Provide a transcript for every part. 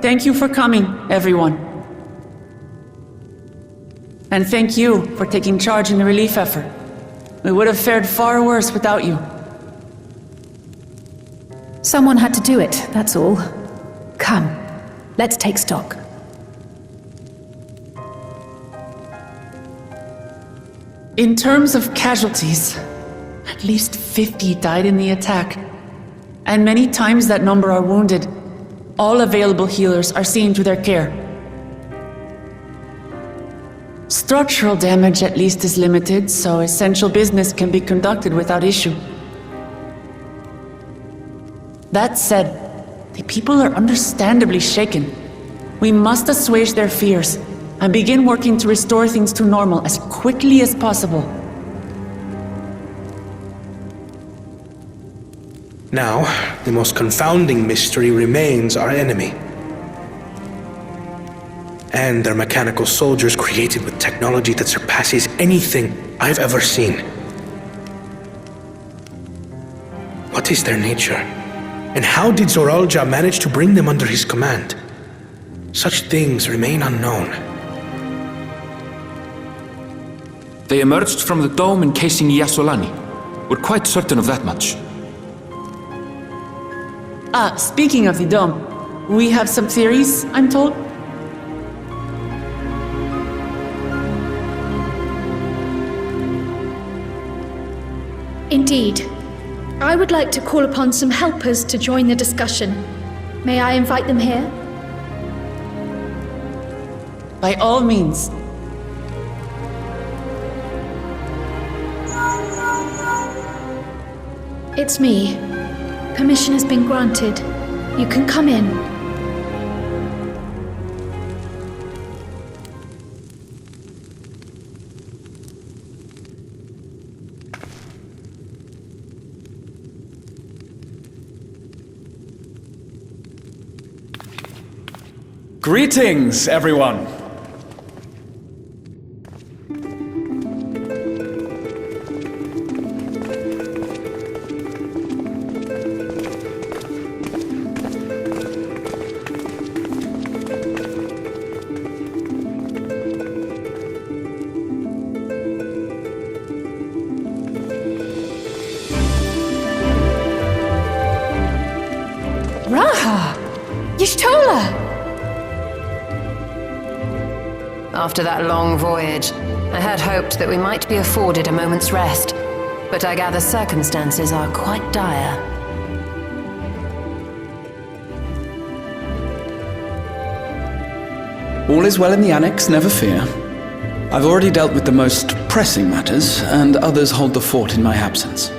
Thank you for coming, everyone. And thank you for taking charge in the relief effort. We would have fared far worse without you. Someone had to do it, that's all. Come, let's take stock. In terms of casualties, at least 50 died in the attack. And many times that number are wounded. All available healers are seen to their care. Structural damage at least is limited, so essential business can be conducted without issue. That said, the people are understandably shaken. We must assuage their fears and begin working to restore things to normal as quickly as possible. Now, the most confounding mystery remains our enemy. And their mechanical soldiers created with technology that surpasses anything I've ever seen. What is their nature? And how did Zoralja manage to bring them under his command? Such things remain unknown. They emerged from the dome encasing Yasolani. We're quite certain of that much. Speaking of the dome, we have some theories, I'm told. Indeed. I would like to call upon some helpers to join the discussion. May I invite them here? By all means. It's me. Permission has been granted. You can come in. Greetings, everyone! Raha! Y'shtola! After that long voyage, I had hoped that we might be afforded a moment's rest, but I gather circumstances are quite dire. All is well in the Annex, never fear. I've already dealt with the most pressing matters, and others hold the fort in my absence.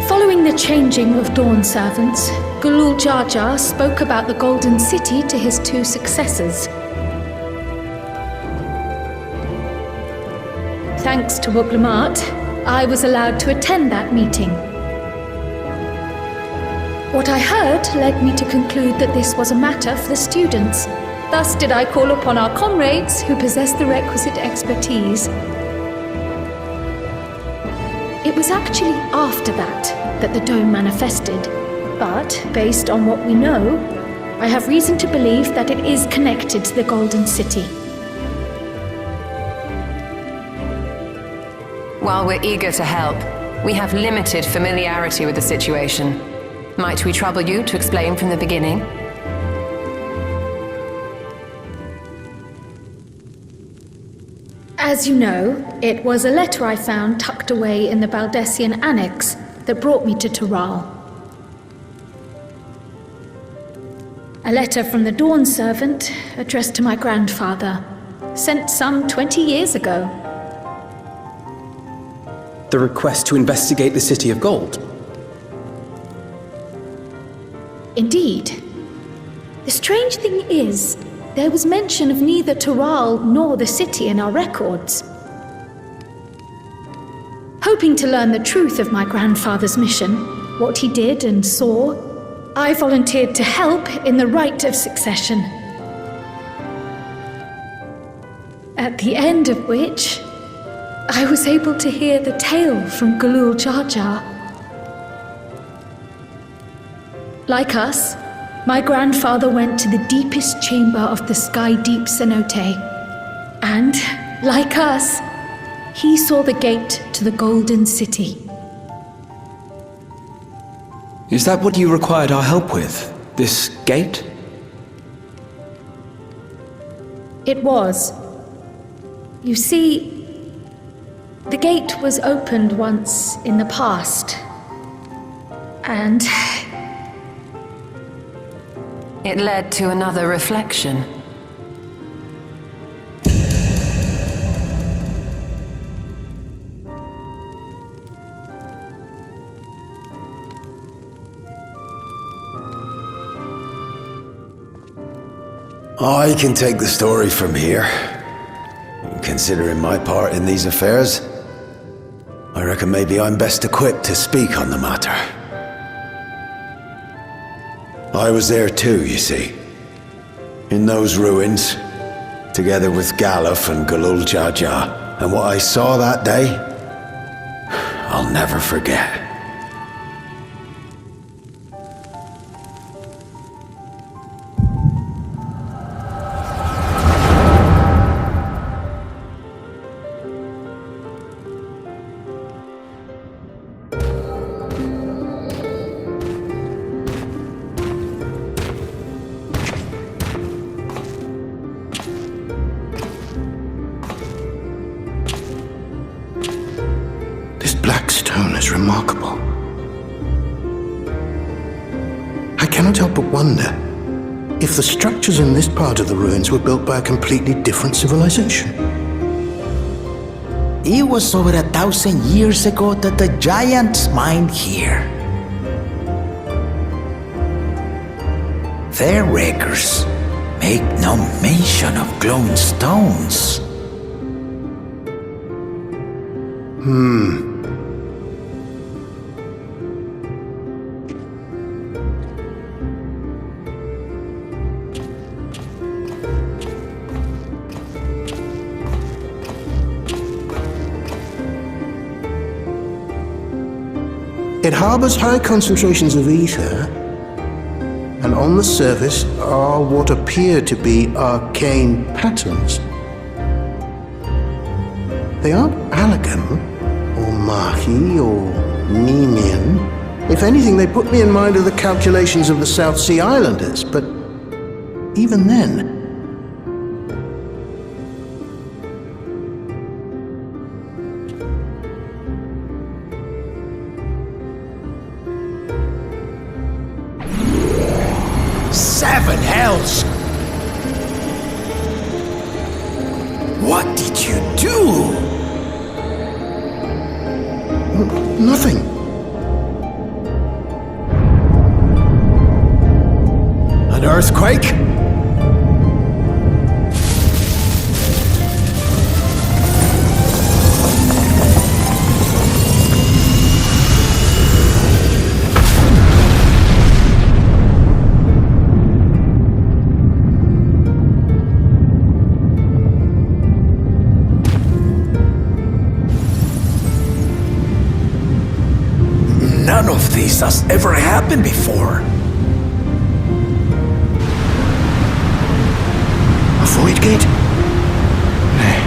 Following the changing of Dawn servants, Gulul Jar Jar spoke about the Golden City to his two successors. Thanks to Wuglamat, I was allowed to attend that meeting. What I heard led me to conclude that this was a matter for the students. Thus did I call upon our comrades who possess the requisite expertise. It was actually after that the dome manifested, but based on what we know, I have reason to believe that it is connected to the Golden City. While we're eager to help, we have limited familiarity with the situation. Might we trouble you to explain from the beginning? As you know, it was a letter I found tucked away in the Baldessian Annex that brought me to Toral. A letter from the Dawn servant addressed to my grandfather, sent some 20 years ago. The request to investigate the City of Gold? Indeed. The strange thing is, there was mention of neither Toral nor the city in our records. Hoping to learn the truth of my grandfather's mission, what he did and saw, I volunteered to help in the rite of succession. At the end of which, I was able to hear the tale from Galul Jar Jar. Like us, my grandfather went to the deepest chamber of the Sky Deep Cenote. And, like us, he saw the gate to the Golden City. Is that what you required our help with? This gate? It was. You see, the gate was opened once in the past. And It led to another reflection. I can take the story from here. Considering my part in these affairs, I reckon maybe I'm best equipped to speak on the matter. I was there too, you see. In those ruins, together with Galuf and Galul Jar Jar, and what I saw that day, I'll never forget. Remarkable. I cannot help but wonder if the structures in this part of the ruins were built by a completely different civilization. It was over 1,000 years ago that the giants mined here. Their records make no mention of glowing stones. It harbors high concentrations of ether, and on the surface are what appear to be arcane patterns. They aren't Allagan, or Mahi, or Nemian. If anything, they put me in mind of the calculations of the South Sea Islanders, but even then, Seven hells! What did you do? nothing. An earthquake? None of this has ever happened before. A void gate? Nay,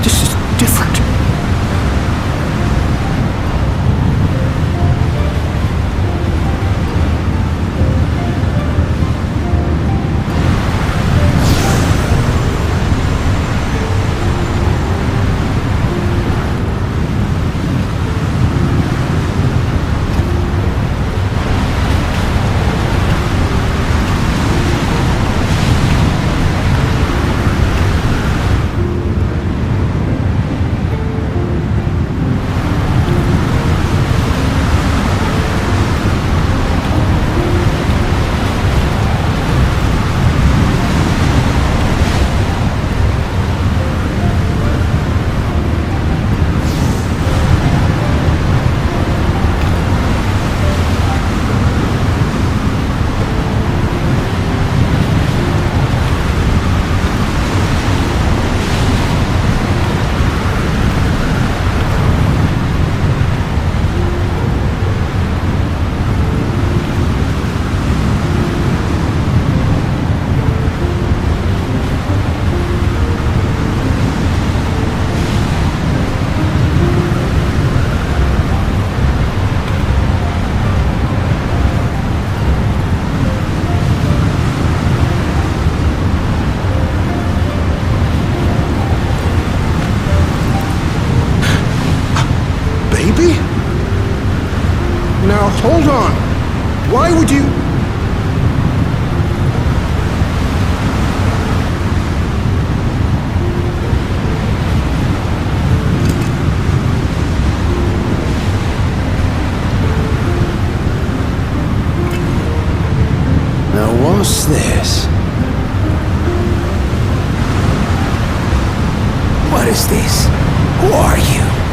this is different. hold on! Why would you... Now what's this? What is this? Who are you?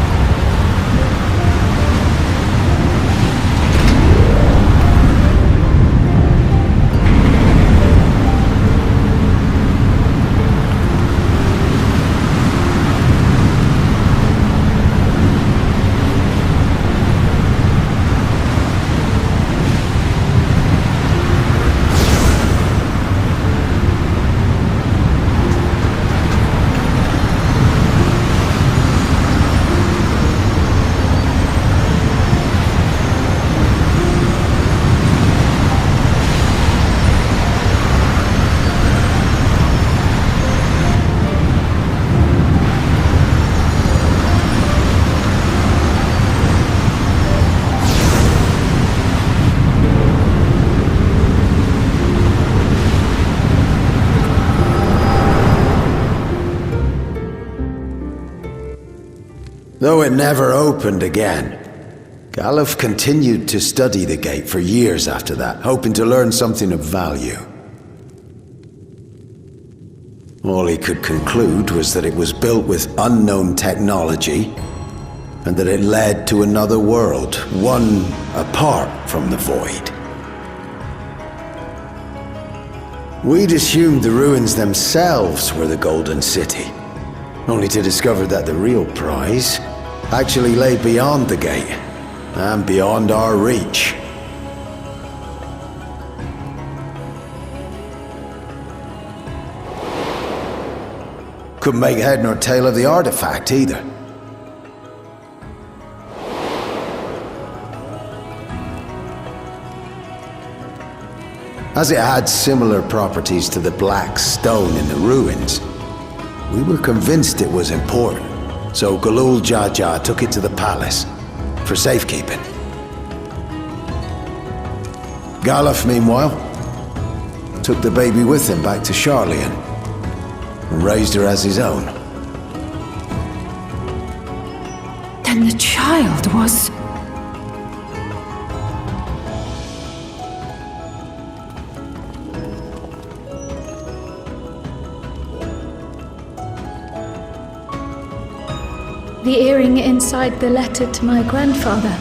Though it never opened again, Galuf continued to study the gate for years after that, hoping to learn something of value. All he could conclude was that it was built with unknown technology, and that it led to another world, one apart from the Void. We'd assumed the ruins themselves were the Golden City, only to discover that the real prize actually lay beyond the gate, and beyond our reach. Couldn't make head nor tail of the artifact either. As it had similar properties to the black stone in the ruins, we were convinced it was important, so Galul Jaja took it to the palace for safekeeping. Galuf, meanwhile, took the baby with him back to Sharlayan and raised her as his own. Then the child was... The earring inside the letter to my grandfather.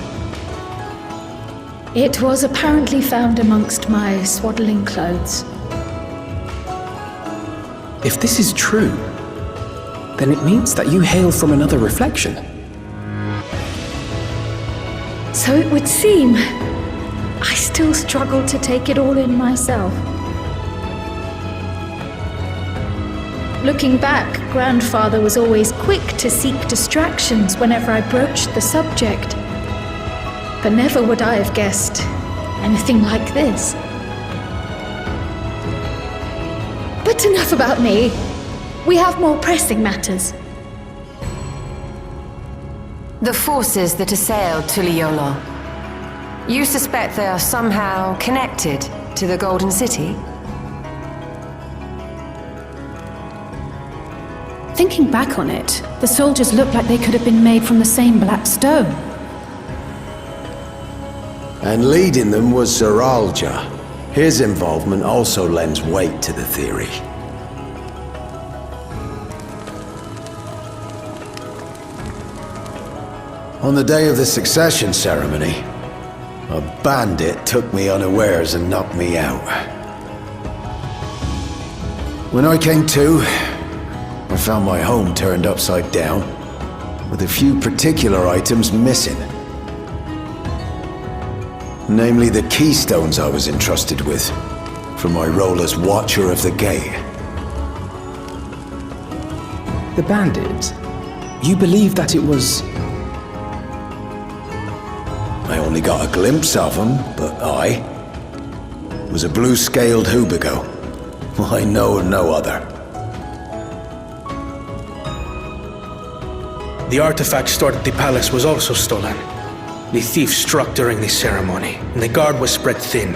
It was apparently found amongst my swaddling clothes. If this is true, then it means that you hail from another reflection. So it would seem. I still struggle to take it all in myself. Looking back, Grandfather was always quick to seek distractions whenever I broached the subject. But never would I have guessed anything like this. But enough about me. We have more pressing matters. The forces that assailed Tuliyola. You suspect they are somehow connected to the Golden City? Thinking back on it, the soldiers looked like they could have been made from the same black stone. And leading them was Zeralja. His involvement also lends weight to the theory. On the day of the succession ceremony, a bandit took me unawares and knocked me out. When I came to, I found my home turned upside down, with a few particular items missing. Namely the keystones I was entrusted with, for my role as Watcher of the Gate. The bandit? You believe that it was... I only got a glimpse of him, but I was a blue-scaled Hubigo. I know of no other. The artifact stored at the palace was also stolen. The thief struck during the ceremony, and the guard was spread thin.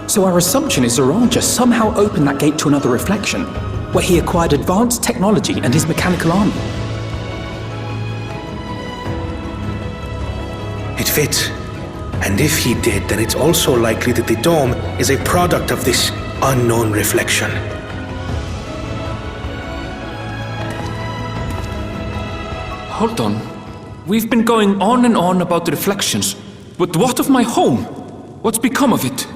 So our assumption is Zoranja somehow opened that gate to another reflection, where he acquired advanced technology and his mechanical army. It fits. And if he did, then it's also likely that the dome is a product of this unknown reflection. Hold on. We've been going on and on about the reflections. But what of my home? What's become of it?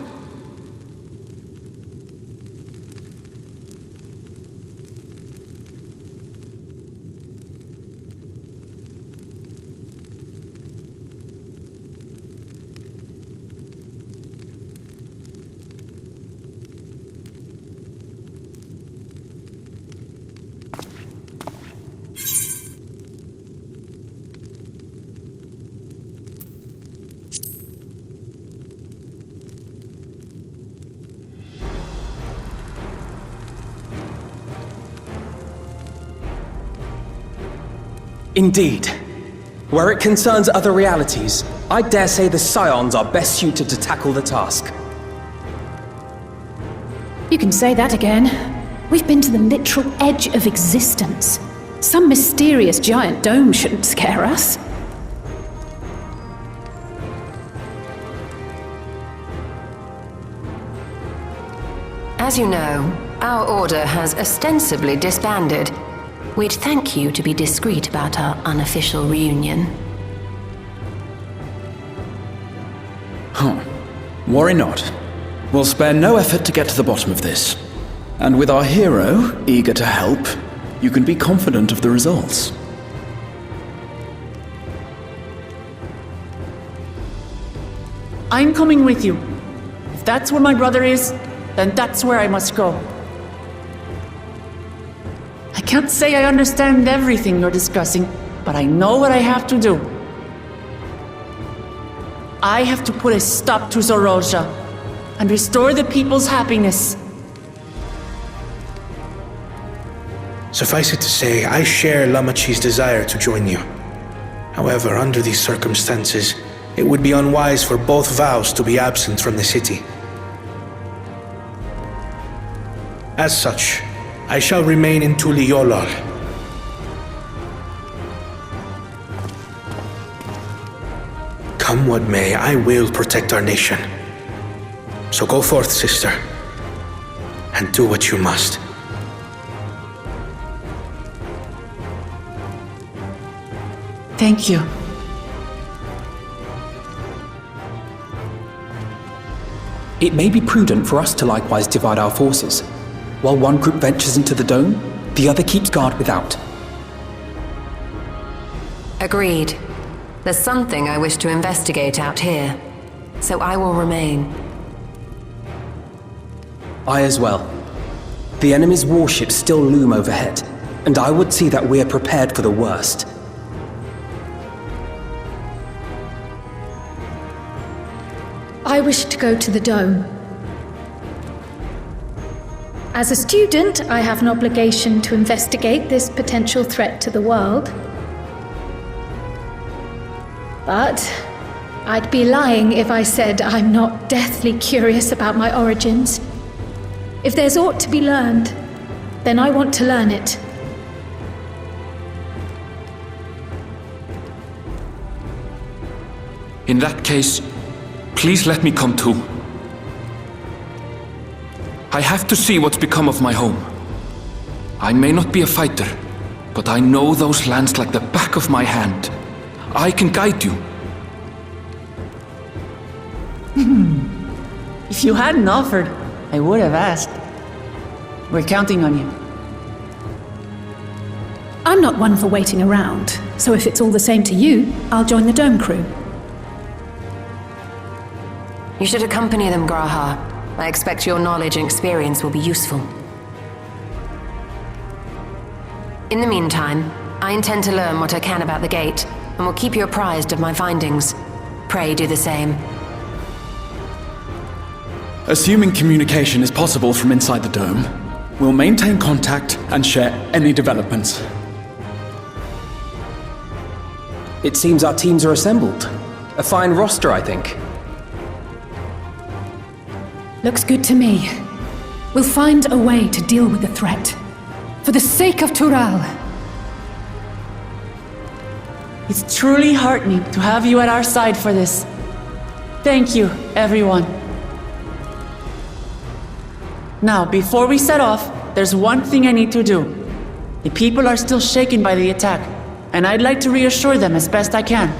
Indeed. Where it concerns other realities, I dare say the Scions are best suited to tackle the task. You can say that again. We've been to the literal edge of existence. Some mysterious giant dome shouldn't scare us. As you know, our order has ostensibly disbanded. We'd thank you to be discreet about our unofficial reunion. Worry not. We'll spare no effort to get to the bottom of this. And with our hero eager to help, you can be confident of the results. I'm coming with you. If that's where my brother is, then that's where I must go. I can't say I understand everything you're discussing, but I know what I have to do. I have to put a stop to Zoranja and restore the people's happiness. Suffice it to say, I share Lamachi's desire to join you. However, under these circumstances, it would be unwise for both vows to be absent from the city. As such, I shall remain in Tuliolol. Come what may, I will protect our nation. So go forth, sister, and do what you must. Thank you. It may be prudent for us to likewise divide our forces. While one group ventures into the dome, the other keeps guard without. Agreed. There's something I wish to investigate out here, so I will remain. I as well. The enemy's warships still loom overhead, and I would see that we are prepared for the worst. I wish to go to the dome. As a student, I have an obligation to investigate this potential threat to the world. But I'd be lying if I said I'm not deathly curious about my origins. If there's aught to be learned, then I want to learn it. In that case, please let me come too. I have to see what's become of my home. I may not be a fighter, but I know those lands like the back of my hand. I can guide you. If you hadn't offered, I would have asked. We're counting on you. I'm not one for waiting around, so if it's all the same to you, I'll join the dome crew. You should accompany them, Graha. I expect your knowledge and experience will be useful. In the meantime, I intend to learn what I can about the gate, and will keep you apprised of my findings. Pray do the same. Assuming communication is possible from inside the dome, we'll maintain contact and share any developments. It seems our teams are assembled. A fine roster, I think. Looks good to me. We'll find a way to deal with the threat. For the sake of Tural. It's truly heartening to have you at our side for this. Thank you, everyone. Now, before we set off, there's one thing I need to do. The people are still shaken by the attack, and I'd like to reassure them as best I can.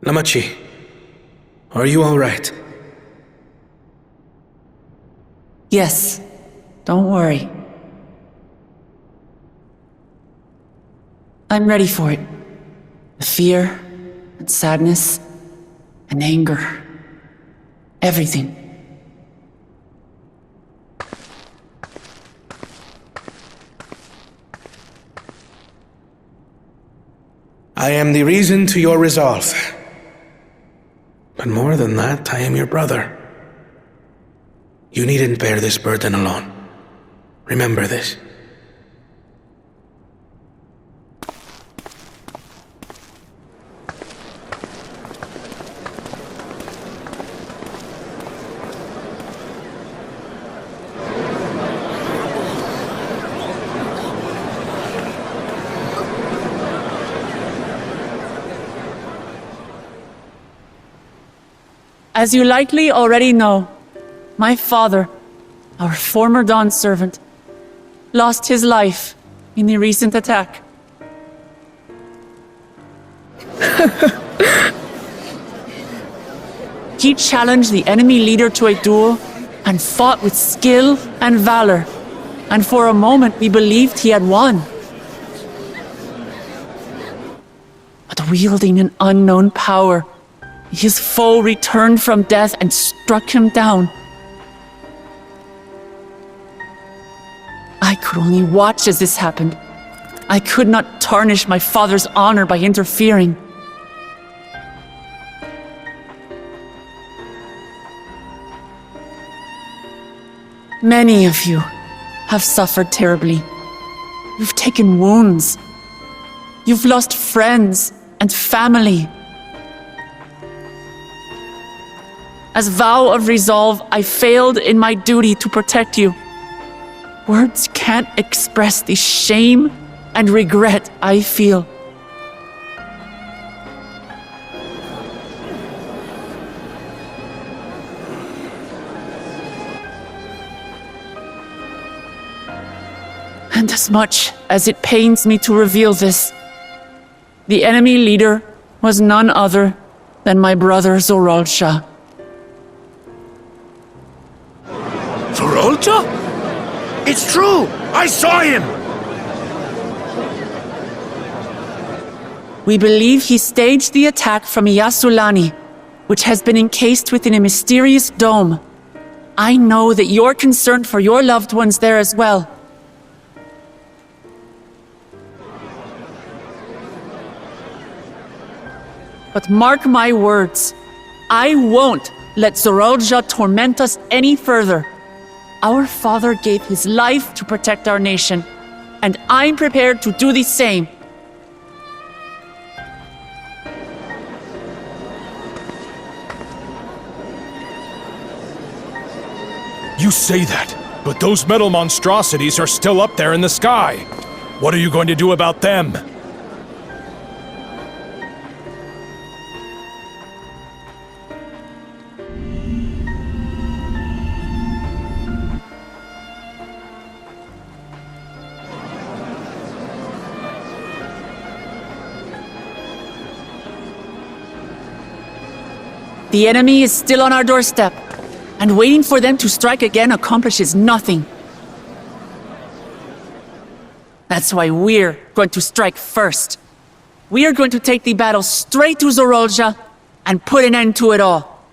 Lamachi, are you all right? Yes, don't worry. I'm ready for it. The fear, and sadness, and anger. Everything. I am the reason to your resolve. But more than that, I am your brother. You needn't bear this burden alone. Remember this. As you likely already know, my father, our former Dawn servant, lost his life in the recent attack. He challenged the enemy leader to a duel and fought with skill and valor, and for a moment we believed he had won. wielding an unknown power. His foe returned from death and struck him down. I could only watch as this happened. I could not tarnish my father's honor by interfering. Many of you have suffered terribly. You've taken wounds. You've lost friends and family. As vow of resolve, I failed in my duty to protect you. Words can't express the shame and regret I feel. And as much as it pains me to reveal this, the enemy leader was none other than my brother Zoralsha. Zoralsha? It's true! I saw him! We believe he staged the attack from Yasulani, which has been encased within a mysterious dome. I know that you're concerned for your loved ones there as well. But mark my words, I won't let Zoralsha torment us any further. Our father gave his life to protect our nation, and I'm prepared to do the same. You say that, but those metal monstrosities are still up there in the sky. What are you going to do about them? The enemy is still on our doorstep, and waiting for them to strike again accomplishes nothing. That's why we're going to strike first. We are going to take the battle straight to Zoralsha and put an end to it all.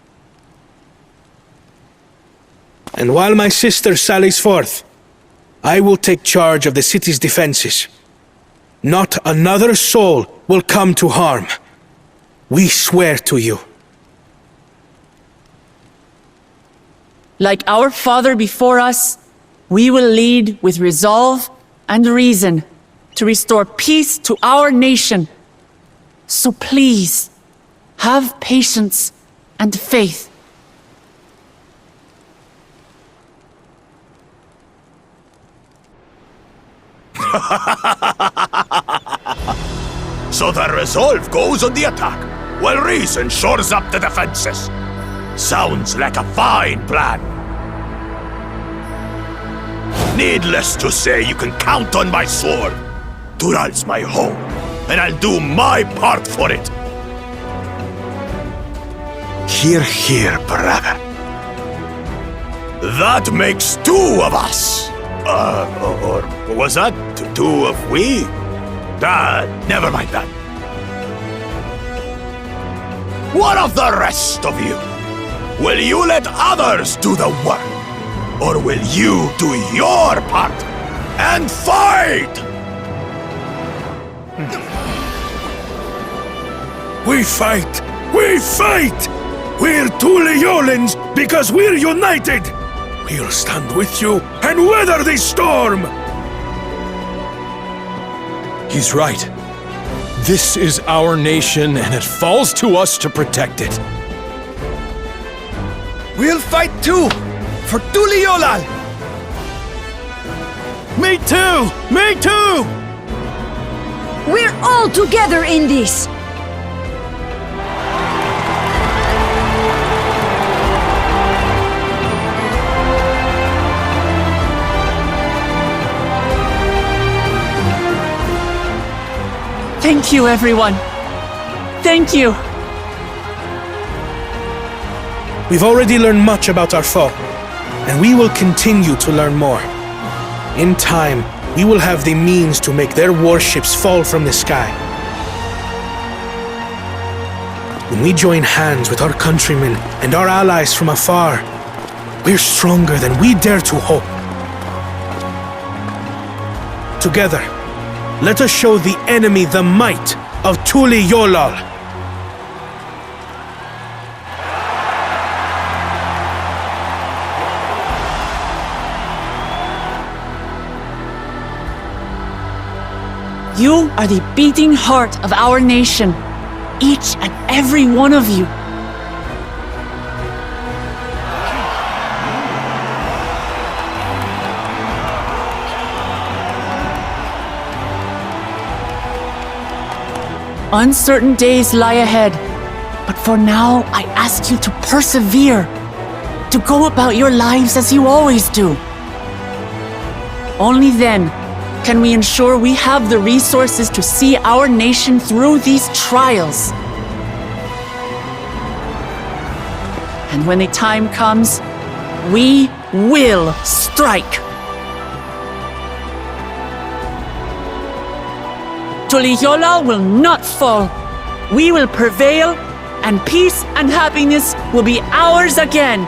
And while my sister sallies forth, I will take charge of the city's defenses. Not another soul will come to harm. We swear to you. Like our father before us, we will lead with resolve and reason to restore peace to our nation. So please, have patience and faith. So the resolve goes on the attack, while reason shores up the defenses. Sounds like a fine plan. Needless to say, you can count on my sword. Dural's my home, and I'll do my part for it. Hear, hear, brother. That makes two of us. Or was that two of we? Never mind that. What of the rest of you? Will you let others do the work? Or will you do your part and fight? We fight! We fight! We're two Leolans because we're united! We'll stand with you and weather this storm! He's right. This is our nation, and it falls to us to protect it. We'll fight too! For Tuliolal! Me too! Me too! We're all together in this! Thank you, everyone. Thank you. We've already learned much about our foe, and we will continue to learn more. In time, we will have the means to make their warships fall from the sky. When we join hands with our countrymen and our allies from afar, we're stronger than we dare to hope. Together, let us show the enemy the might of Tuli Yolal. You are the beating heart of our nation, each and every one of you. Uncertain days lie ahead, but for now I ask you to persevere, to go about your lives as you always do. Only then can we ensure we have the resources to see our nation through these trials. And when the time comes, we will strike. Tuliyola will not fall. We will prevail, and peace and happiness will be ours again.